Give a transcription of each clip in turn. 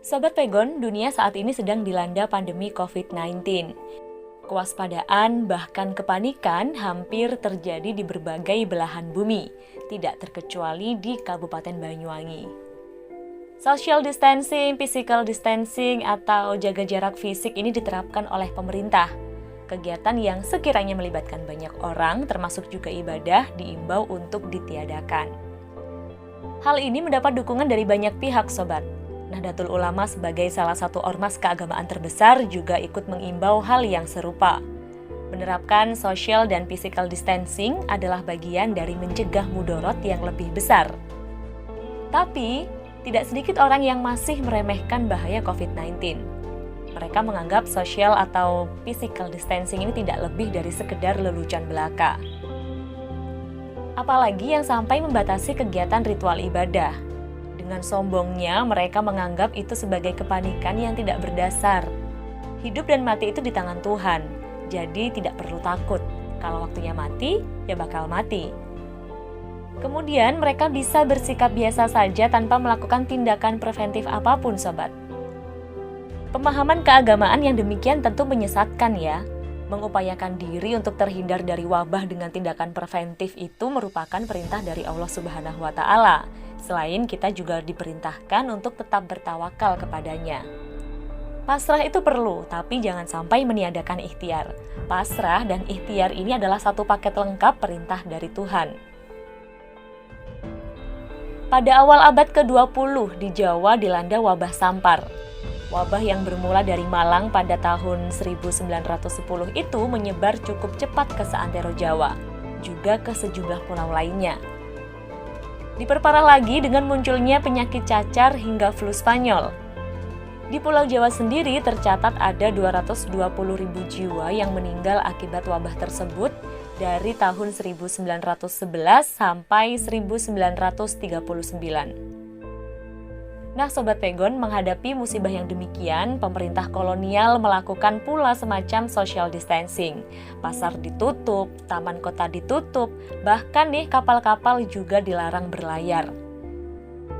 Sobat Pegon, dunia saat ini sedang dilanda pandemi COVID-19. Kewaspadaan bahkan kepanikan hampir terjadi di berbagai belahan bumi, tidak terkecuali di Kabupaten Banyuwangi. Social distancing, physical distancing, atau jaga jarak fisik ini diterapkan oleh pemerintah. Kegiatan yang sekiranya melibatkan banyak orang, termasuk juga ibadah, diimbau untuk ditiadakan. Hal ini mendapat dukungan dari banyak pihak, Sobat. Nahdlatul Ulama sebagai salah satu ormas keagamaan terbesar juga ikut mengimbau hal yang serupa. Menerapkan social dan physical distancing adalah bagian dari mencegah mudorot yang lebih besar. Tapi, tidak sedikit orang yang masih meremehkan bahaya COVID-19. Mereka menganggap social atau physical distancing ini tidak lebih dari sekedar lelucon belaka. Apalagi yang sampai membatasi kegiatan ritual ibadah. Dengan sombongnya, mereka menganggap itu sebagai kepanikan yang tidak berdasar. Hidup dan mati itu di tangan Tuhan, jadi tidak perlu takut. Kalau waktunya mati, ya bakal mati. Kemudian mereka bisa bersikap biasa saja tanpa melakukan tindakan preventif apapun, Sobat. Pemahaman keagamaan yang demikian tentu menyesatkan ya. Mengupayakan diri untuk terhindar dari wabah dengan tindakan preventif itu merupakan perintah dari Allah Subhanahu wa Ta'ala. Selain kita juga diperintahkan untuk tetap bertawakal kepadanya. Pasrah itu perlu, tapi jangan sampai meniadakan ikhtiar. Pasrah dan ikhtiar ini adalah satu paket lengkap perintah dari Tuhan. Pada awal abad ke-20 di Jawa dilanda wabah sampar. Wabah yang bermula dari Malang pada tahun 1910 itu menyebar cukup cepat ke seantero Jawa, juga ke sejumlah pulau lainnya. Diperparah lagi dengan munculnya penyakit cacar hingga flu Spanyol. Di Pulau Jawa sendiri tercatat ada 220.000 jiwa yang meninggal akibat wabah tersebut dari tahun 1911 sampai 1939. Nah, Sobat Pegon, menghadapi musibah yang demikian, pemerintah kolonial melakukan pula semacam social distancing. Pasar ditutup, taman kota ditutup, bahkan nih kapal-kapal juga dilarang berlayar.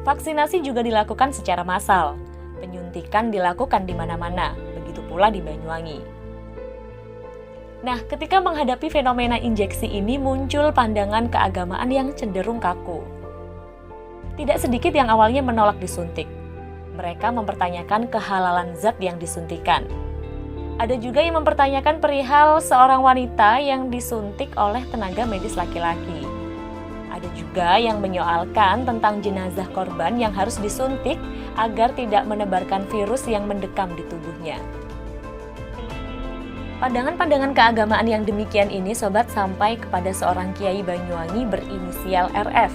Vaksinasi juga dilakukan secara massal. Penyuntikan dilakukan di mana-mana, begitu pula di Banyuwangi. Nah, ketika menghadapi fenomena injeksi ini muncul pandangan keagamaan yang cenderung kaku. Tidak sedikit yang awalnya menolak disuntik. Mereka mempertanyakan kehalalan zat yang disuntikan. Ada juga yang mempertanyakan perihal seorang wanita yang disuntik oleh tenaga medis laki-laki. Ada juga yang menyoalkan tentang jenazah korban yang harus disuntik agar tidak menebarkan virus yang mendekam di tubuhnya. Pandangan-pandangan keagamaan yang demikian ini, Sobat, sampai kepada seorang kiai Banyuwangi berinisial RF.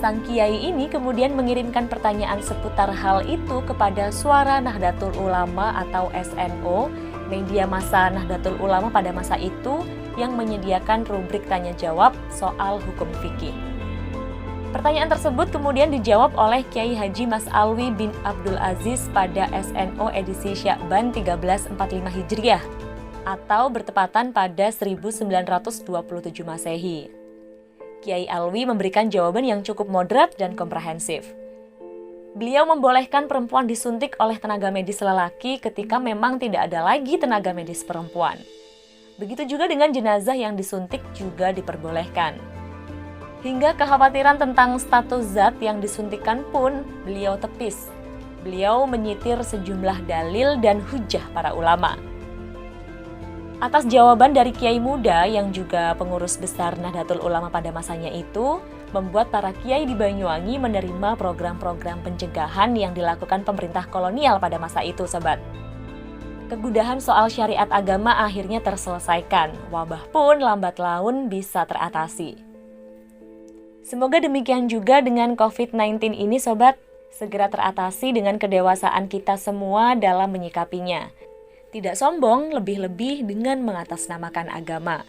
Sang kiai ini kemudian mengirimkan pertanyaan seputar hal itu kepada Suara Nahdlatul Ulama atau SNO, media massa Nahdlatul Ulama pada masa itu yang menyediakan rubrik tanya-jawab soal hukum fikih. Pertanyaan tersebut kemudian dijawab oleh Kiai Haji Mas Alwi bin Abdul Aziz pada SNO edisi Sya'ban 1345 Hijriah atau bertepatan pada 1927 Masehi. Kiai Alwi memberikan jawaban yang cukup moderat dan komprehensif. Beliau membolehkan perempuan disuntik oleh tenaga medis lelaki ketika memang tidak ada lagi tenaga medis perempuan. Begitu juga dengan jenazah yang disuntik juga diperbolehkan. Hingga kekhawatiran tentang status zat yang disuntikan pun beliau tepis. Beliau menyitir sejumlah dalil dan hujah para ulama. Atas jawaban dari kiai muda yang juga pengurus besar Nahdlatul Ulama pada masanya itu, membuat para kiai di Banyuwangi menerima program-program pencegahan yang dilakukan pemerintah kolonial pada masa itu, Sobat. Kegudahan soal syariat agama akhirnya terselesaikan, wabah pun lambat laun bisa teratasi. Semoga demikian juga dengan COVID-19 ini, Sobat, segera teratasi dengan kedewasaan kita semua dalam menyikapinya. Tidak sombong, lebih-lebih dengan mengatasnamakan agama.